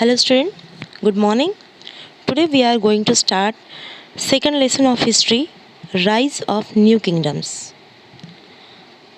Hello student, good morning. Today we are going to start second lesson of history, Rise of New Kingdoms.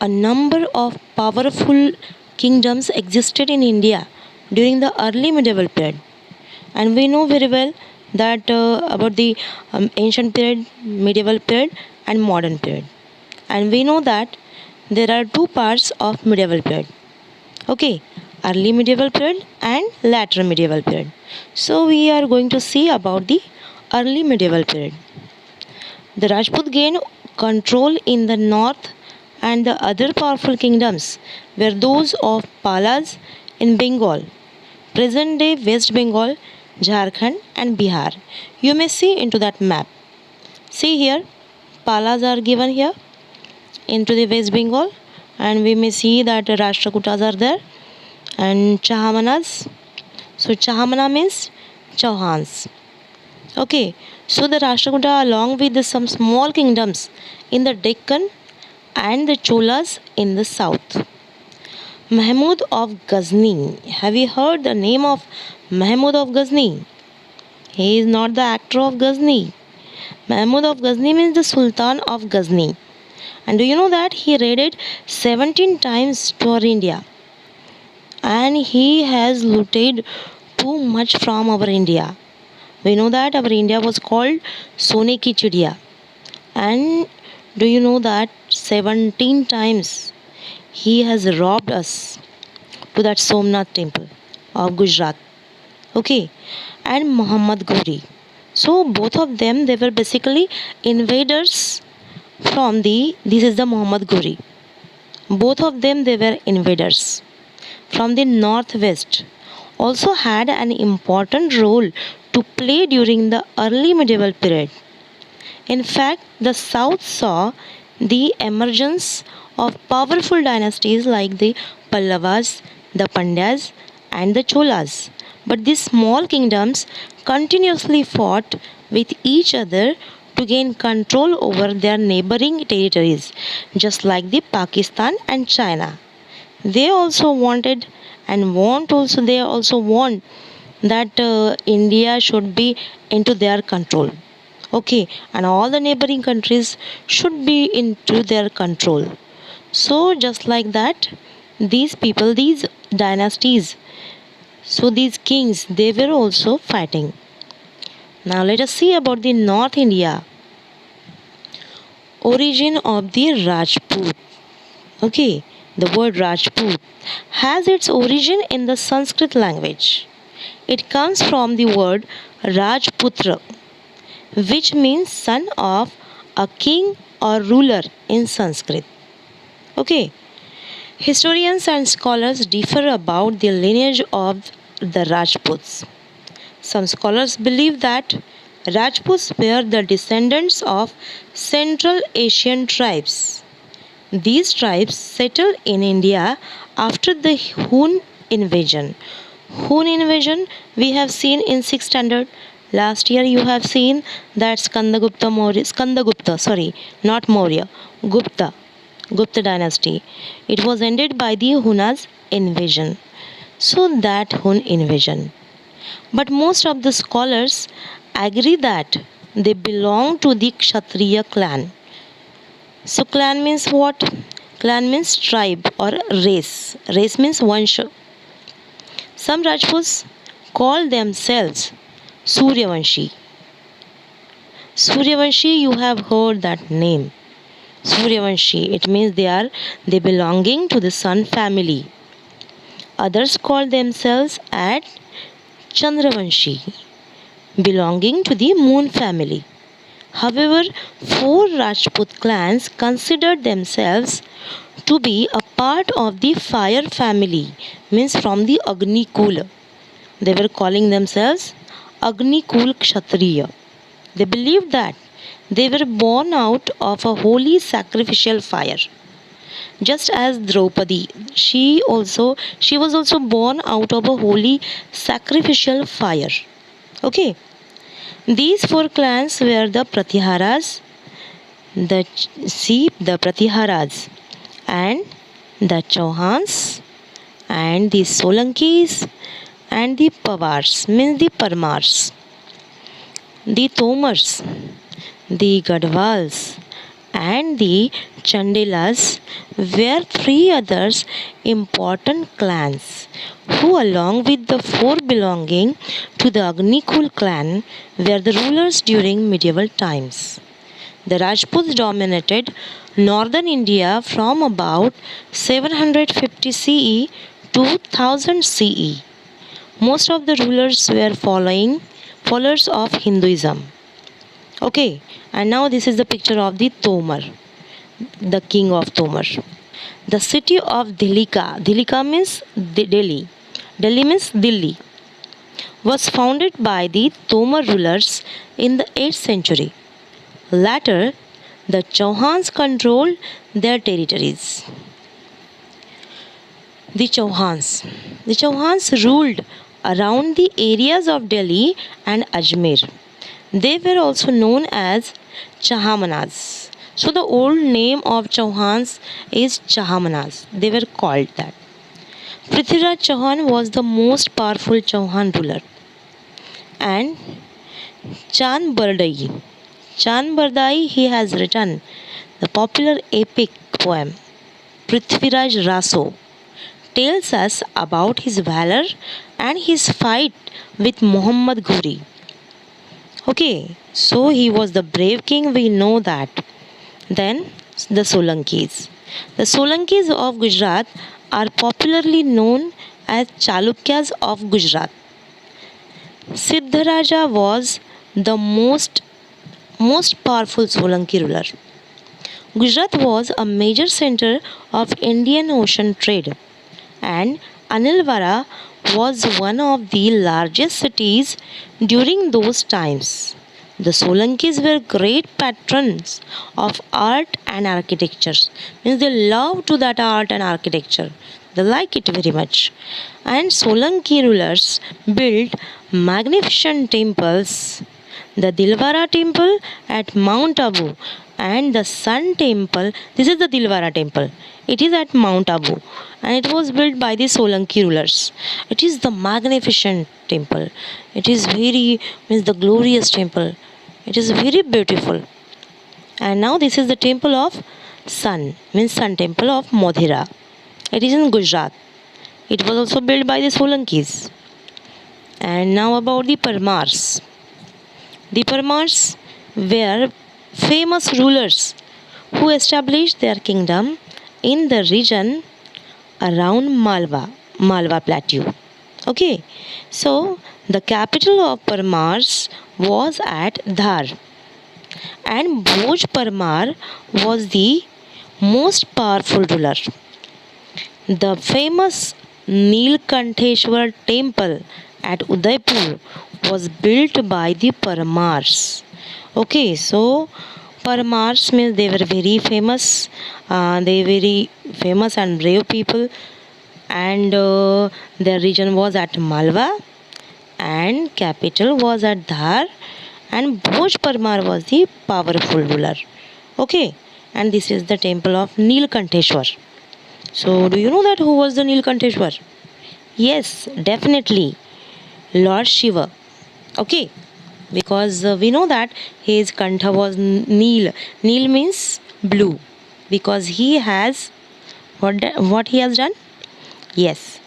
A number of powerful kingdoms existed in India during the early medieval period, and we know very well that about the ancient period, medieval period, and modern period. And we know that there are two parts of medieval period. Okay, early medieval period and later medieval period. So we are going to see about the early medieval period. The Rajput gained control in the north, and the other powerful kingdoms were those of Palas in Bengal, present day West Bengal, Jharkhand and Bihar. You may see into that map. See here, Palas are given here into the West Bengal, and we may see that Rashtrakutas are there and Chahamanas. So Chahamana means Chauhans. Okay, so the Rashtrakuta along with some small kingdoms in the Deccan and the Cholas in the south. Mahmud of Ghazni. Have you heard the name of Mahmud of Ghazni? He is not the actor of Ghazni. Mahmud of Ghazni means the Sultan of Ghazni. And do you know that he raided 17 times to our India? And he has looted too much from our India. We know that our India was called Sone ki Chidiya. And do you know that 17 times he has robbed us to that Somnath temple of Gujarat. Okay, and Muhammad Ghori. So both of them they were basically invaders from the this is the Muhammad Ghori. Both of them they were invaders from the northwest, also had an important role to play during the early medieval period. In fact, the south saw the emergence of powerful dynasties like the Pallavas, the Pandyas, and the Cholas. But these small kingdoms continuously fought with each other to gain control over their neighboring territories, just like the Pakistan and China. They also wanted and want also they also want that India should be into their control. Okay, and all the neighboring countries should be into their control. So just like that, these people, these dynasties, so these kings, they were also fighting. Now let us see about the North India. Origin of the Rajput. Okay, the word Rajput has its origin in the Sanskrit language. It comes from the word Rajputra, which means son of a king or ruler in Sanskrit. Okay, historians and scholars differ about the lineage of the Rajputs. Some scholars believe that Rajputs were the descendants of Central Asian tribes. These tribes settled in India after the Hun invasion. Hun invasion we have seen in 6th standard. Last year you have seen that Skandagupta, sorry, not Maurya, Gupta dynasty. It was ended by the Huna's invasion. So that Hun invasion. But most of the scholars agree that they belong to the Kshatriya clan. So clan means what? Clan means tribe or race. Race means Vansha. Some Rajputs call themselves Suryavanshi. Suryavanshi, you have heard that name. Suryavanshi, it means they belonging to the sun family. Others call themselves at Chandravanshi, belonging to the moon family. However, four Rajput clans considered themselves to be a part of the fire family, means from the Agni Kul. They were calling themselves Agni Kul Kshatriya. They believed that they were born out of a holy sacrificial fire. Just as Draupadi, she was also born out of a holy sacrificial fire. Okay. These four clans were the Pratiharas, the Pratiharas, and the Chauhans, and the Solankis, and the Pawars means the Parmars, the Tomars, the Gadwals, and the Chandelas were three others important clans who, along with the four belonging to the Agnikul clan, were the rulers during medieval times. The Rajputs dominated northern India from about 750 CE to 1000 CE. Most of the rulers were followers of Hinduism. Okay, and now this is the picture of the Tomar, the king of Tomar. The city of Dhilika means Delhi. Delhi means Delhi, was founded by the Tomar rulers in the 8th century. Later, the Chauhans controlled their territories. The Chauhans. The Chauhans ruled around the areas of Delhi and Ajmer. They were also known as Chahamanas. So the old name of Chauhans is Chahamanas. They were called that. Prithviraj Chauhan was the most powerful Chauhan ruler. And Chand Bardai. Chand Bardai, he has written the popular epic poem Prithviraj Raso, tells us about his valor and his fight with Muhammad Ghori. Okay, so he was the brave king, we know that. Then the Solankis. The Solankis of Gujarat are popularly known as Chalukyas of Gujarat. Siddharaja was the most powerful Solanki ruler. Gujarat was a major center of Indian Ocean trade, and Anilwara was one of the largest cities during those times. The Solankis were great patrons of art and architecture. Means they love to that art and architecture. They like it very much. And Solanki rulers built magnificent temples. The Dilwara temple at Mount Abu and the Sun temple. This is the Dilwara temple. It is at Mount Abu and it was built by the Solanki rulers. It is the magnificent temple. It is very means the glorious temple. It is very beautiful. And now this is the temple of Sun means Sun temple of Modhera. It is in Gujarat. It was also built by the Solankis. And now about the Parmars. The Parmars were famous rulers who established their kingdom in the region around Malwa Plateau. Okay, so the capital of Parmars was at Dhar, and Bhoj Parmar was the most powerful ruler. The famous Neelkantheshwar temple at Udaipur was built by the Parmars. Okay, so Parmars means they were very famous. They very famous and brave people, and their region was at Malwa, and capital was at Dhar, and Bhoj Parmar was the powerful ruler. Okay, and this is the temple of Neelkantheshwar. So, do you know that who was the Neelkantheshwar? Yes, definitely, Lord Shiva. Okay, because we know that his kantha was Neel. Neel means blue, because he has what he has done. Yes,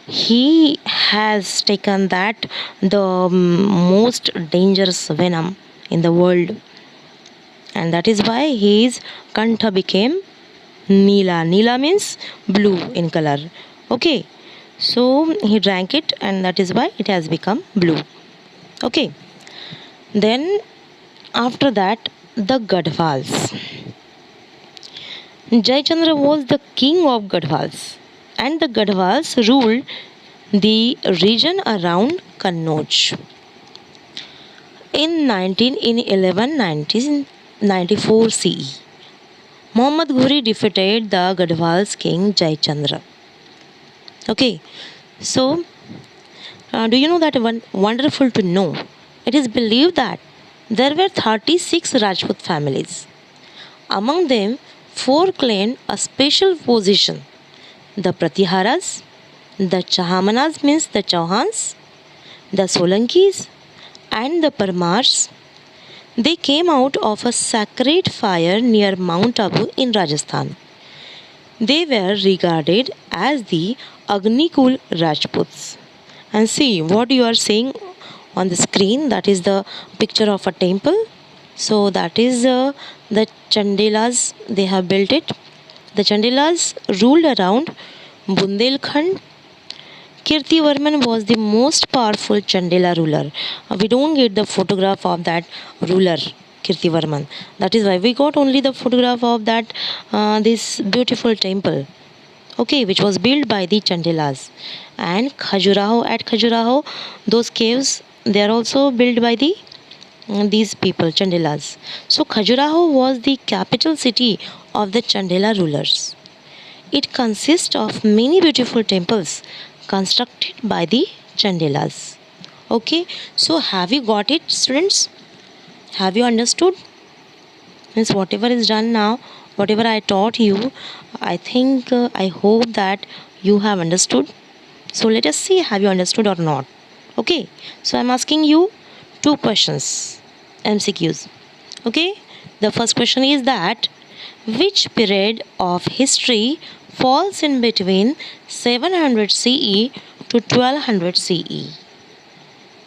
he has taken that the most dangerous venom in the world, and that is why his kantha became Neela. Neela means blue in color. Okay, so he drank it, and that is why it has become blue. Okay, then after that, the Gadwals. Jayachandra was the king of Gadwals, and the Gadwals ruled the region around Kannauj. In 1194 CE, Muhammad Ghori defeated the Gadwals king Jayachandra. Okay, so do you know that one wonderful to know? It is believed that there were 36 Rajput families. Among them, four claimed a special position: the Pratiharas, The Chahamanas means the Chauhans, the Solankis, and the Parmars. They came out of a sacred fire near Mount Abu in Rajasthan. They were regarded as the Agnikul Rajputs. And see what you are seeing on the screen, that is the picture of a temple. So that is the Chandelas, they have built it. The Chandelas ruled around Bundelkhand. Kirtivarman was the most powerful Chandela ruler. We don't get the photograph of that ruler, Kirtivarman. That is why we got only the photograph of that this beautiful temple. Okay, which was built by the Chandelas. And Khajuraho, at Khajuraho, those caves, they are also built by the these people, Chandelas. So Khajuraho was the capital city of the Chandela rulers. It consists of many beautiful temples constructed by the Chandelas. Okay, so have you got it, students? Have you understood? Means whatever is done now, whatever I taught you, I think I hope that you have understood. So let us see, have you understood or not? Okay, so I'm asking you two questions, MCQs. Okay, the first question is that which period of history falls in between 700 CE to 1200 CE?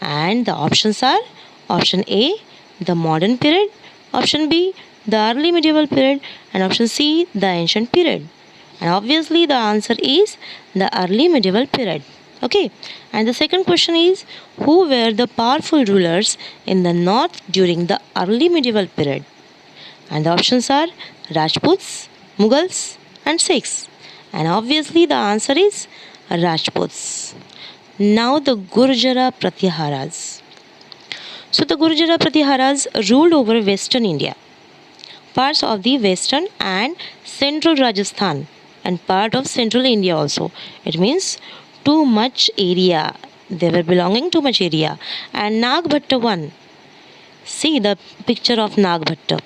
And the options are option A, the modern period, option B, the early medieval period, and option C, the ancient period. And obviously the answer is the early medieval period. Okay, and the second question is who were the powerful rulers in the north during the early medieval period? And the options are Rajputs, Mughals, and Sikhs. And obviously the answer is Rajputs. Now the Gurjara Pratyaharas. So the Gurjara Pratyaharas ruled over western India, parts of the western and central Rajasthan, and part of central India also. It means too much area. They were belonging to much area. And Nagbhatta one. See the picture of Nagbhatta.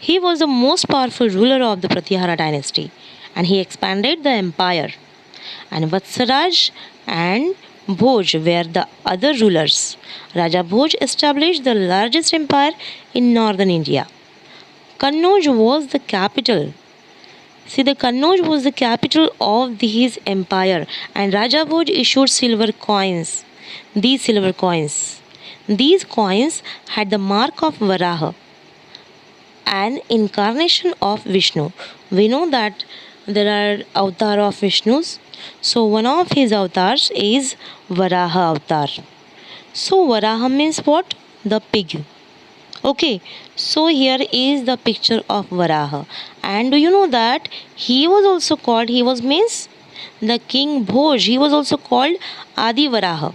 He was the most powerful ruler of the Pratyahara dynasty, and he expanded the empire. And Vatsaraj and Bhoj were the other rulers. Raja Bhoj established the largest empire in northern India. Kannauj was the capital. See, the Kannauj was the capital of his empire, and Raja Bhoj issued silver coins. These coins had the mark of Varaha, an incarnation of Vishnu. We know that there are avatar of Vishnu's. So one of his avatars is Varaha avatar. So Varaha means what? The pig. Okay, so here is the picture of Varaha. And do you know that he was also called, he was means the king Bhoj, he was also called Adi Varaha.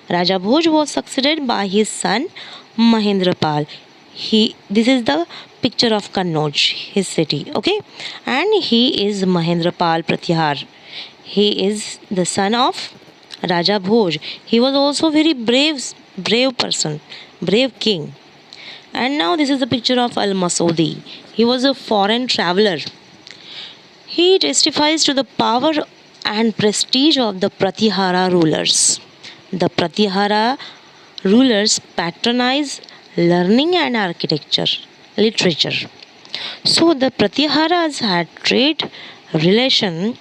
Raja Bhoj was succeeded by his son Mahendrapal. This is the picture of Kannauj, his city. Okay, and he is Mahendrapal Pratyahar. He is the son of Raja Bhoj. He was also very brave person, brave king. And now this is the picture of Al Masudi. He was a foreign traveler. He testifies to the power and prestige of the Pratyahara rulers. The Pratyahara rulers patronize learning and literature. So the Pratyaharas had trade relation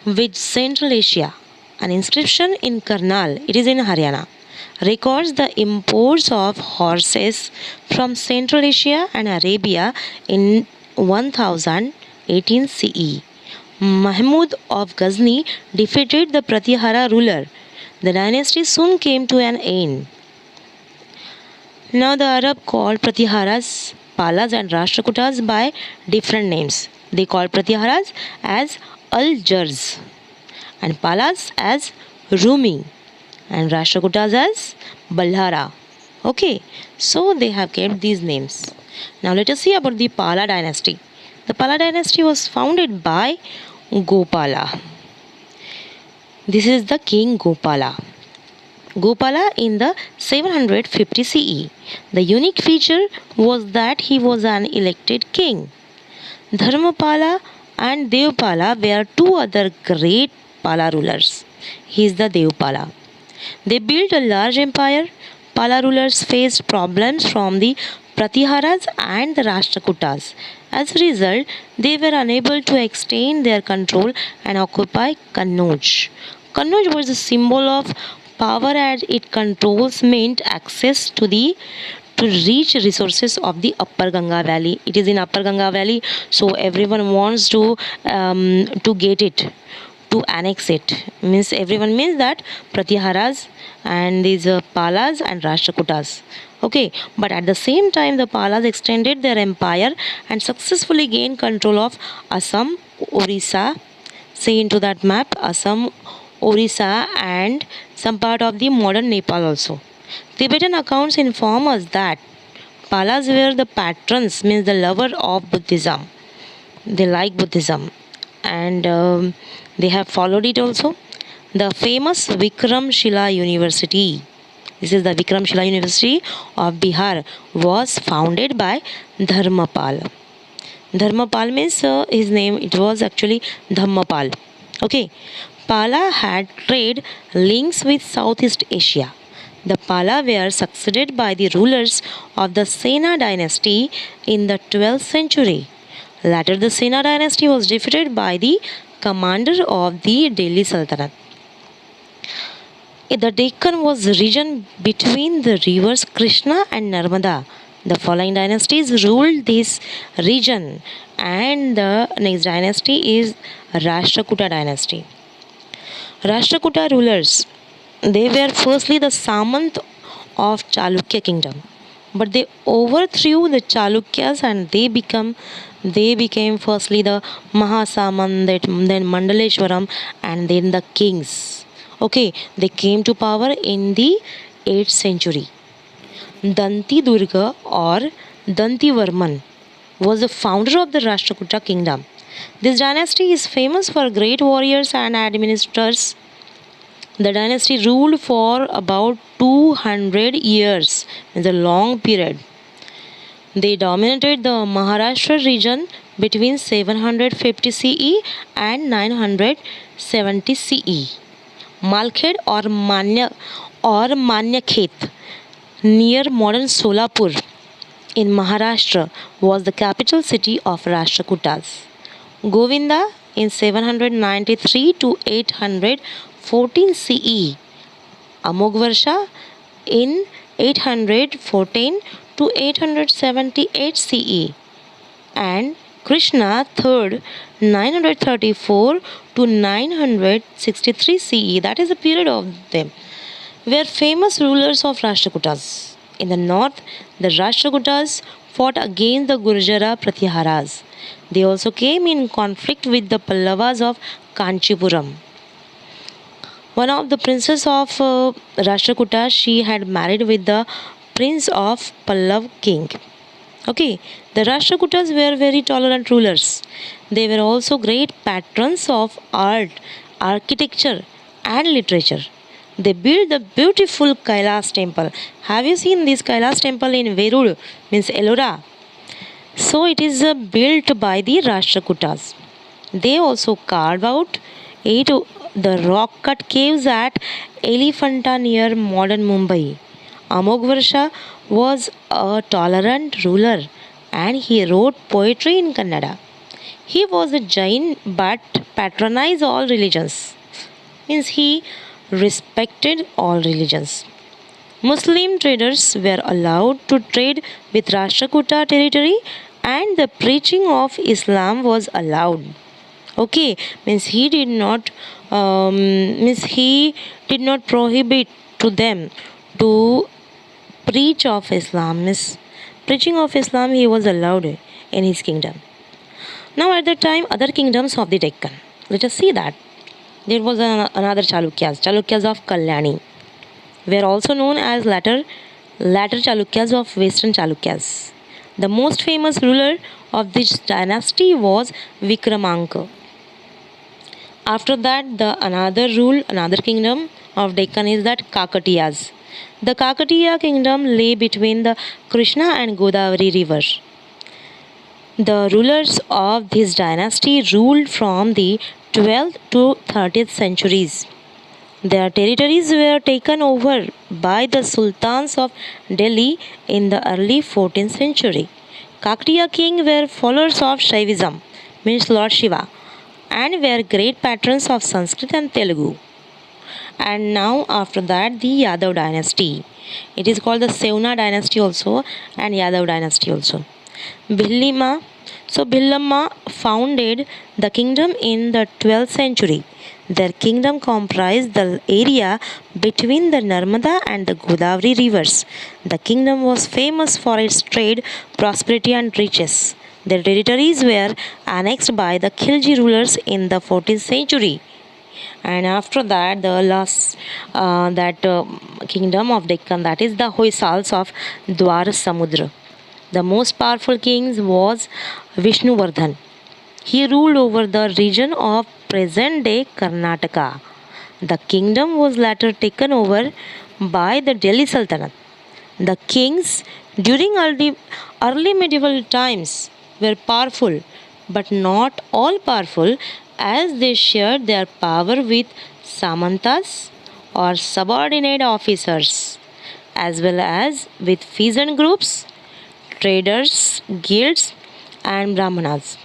with Central Asia. An inscription in Karnal, it is in Haryana, records the imports of horses from Central Asia and Arabia in 1018 CE. Mahmud of Ghazni defeated the Pratyahara ruler. The dynasty soon came to an end. Now the Arab called Pratyaharas, Palas and Rashtrakutas by different names. They called Pratyaharas as Al-Jars and Palas as Rumi and Rashtrakutas as Balhara. Okay, so they have kept these names. Now let us see about the Pala dynasty. The Pala dynasty was founded by Gopala. This is the king Gopala. Gopala in the 750 CE. The unique feature was that he was an elected king. Dharmapala and Devpala were two other great Pala rulers. He is the Devpala. They built a large empire. Pala rulers faced problems from the Pratiharas and the Rashtrakutas. As a result, they were unable to extend their control and occupy Kannauj. Kannauj was a symbol of power as it controls meant access to reach resources of the Upper Ganga Valley. It is in Upper Ganga Valley, so everyone wants to get it, to annex it. Means everyone means that Pratiharas and these Palas and Rashtrakutas. Okay, but at the same time, the Palas extended their empire and successfully gained control of Assam, Orissa. See into that map, Assam, Orissa, and some part of the modern Nepal also. Tibetan accounts inform us that Palas were the patrons, means the lover of Buddhism. They like Buddhism, and they have followed it also. The famous Vikramshila University, this is the Vikramshila University of Bihar, was founded by Dharmapal. Dharmapal means his name, it was actually Dhammapal. Okay, Pala had trade links with Southeast Asia. The Pala were succeeded by the rulers of the Sena dynasty in the 12th century. Later, the Sena dynasty was defeated by the commander of the Delhi Sultanate. The Deccan was the region between the rivers Krishna and Narmada. The following dynasties ruled this region, and the next dynasty is Rashtrakuta dynasty. Rashtrakuta rulers, they were firstly the Samant of Chalukya kingdom, but they overthrew the Chalukyas and they became firstly the Mahasamant, then Mandaleshwaram, and then the kings. Okay, they came to power in the 8th century. Danti Durga or Danti Varman was the founder of the Rashtrakuta kingdom. This dynasty is famous for great warriors and administrators. The dynasty ruled for about 200 years, it's a long period. They dominated the Maharashtra region between 750 CE and 970 CE. Malkhed or Manyakhet near modern Solapur in Maharashtra was the capital city of Rashtrakutas. Govinda in 793 to 814 CE. Amogvarsha in 814 to 878 CE. And Krishna III 934 to 963 CE, that is the period of them, were famous rulers of Rashtrakutas. In the north, the Rashtrakutas fought against the Gurjara Pratiharas. They also came in conflict with the Pallavas of Kanchipuram. One of the princes of Rashtrakuta, she had married with the prince of Pallav king. Okay, the Rashtrakutas were very tolerant rulers. They were also great patrons of art, architecture, and literature. They built the beautiful Kailas temple. Have you seen this Kailas temple in Verud, means Ellora? So it is built by the Rashtrakutas. They also carved out the rock cut caves at Elephanta near modern Mumbai. Amogvarsha was a tolerant ruler and he wrote poetry in Kannada. He was a Jain but patronized all religions. Means he respected all religions. Muslim traders were allowed to trade with Rashtrakuta territory and the preaching of Islam was allowed. Okay, means he did not prohibit to them to preach of Islam. Means preaching of Islam he was allowed in his kingdom. Now at that time, other kingdoms of the Deccan. Let us see that. There was another Chalukyas of Kalyani, were also known as latter Chalukyas of Western Chalukyas. The most famous ruler of this dynasty was Vikramanka. After that, another kingdom of Deccan is that Kakatiyas. The Kakatiya kingdom lay between the Krishna and Godavari river. The rulers of this dynasty ruled from the 12th to 30th centuries. Their territories were taken over by the sultans of Delhi in the early 14th century. Kakatiya kings were followers of Shaivism, means Lord Shiva, and were great patrons of Sanskrit and Telugu. And now after that the Yadav dynasty. It is called the Sevna dynasty also and Yadav dynasty also. Bhillima. So Bhillamma founded the kingdom in the 12th century. Their kingdom comprised the area between the Narmada and the Godavari rivers. The kingdom was famous for its trade, prosperity, and riches. Their territories were annexed by the Khilji rulers in the 14th century. And after that, the last that kingdom of Deccan, that is the Hoysals of Dwar Samudra. The most powerful king was Vishnuvardhan. He ruled over the region of present day Karnataka. The kingdom was later taken over by the Delhi Sultanate. The kings during early medieval times were powerful, but not all powerful, as they shared their power with samantas or subordinate officers, as well as with peasant groups, traders, guilds, and brahmanas.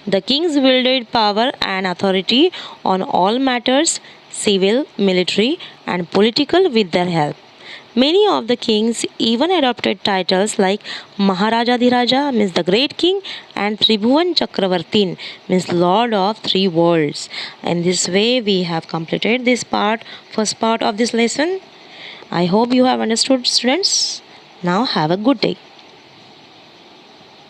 The kings wielded power and authority on all matters, civil, military, and political, with their help. Many of the kings even adopted titles like Maharaja Dhiraja, means the great king, and Tribhuvan Chakravartin, means Lord of three worlds. In this way, we have completed this first part of this lesson. I hope you have understood, students. Now have a good day.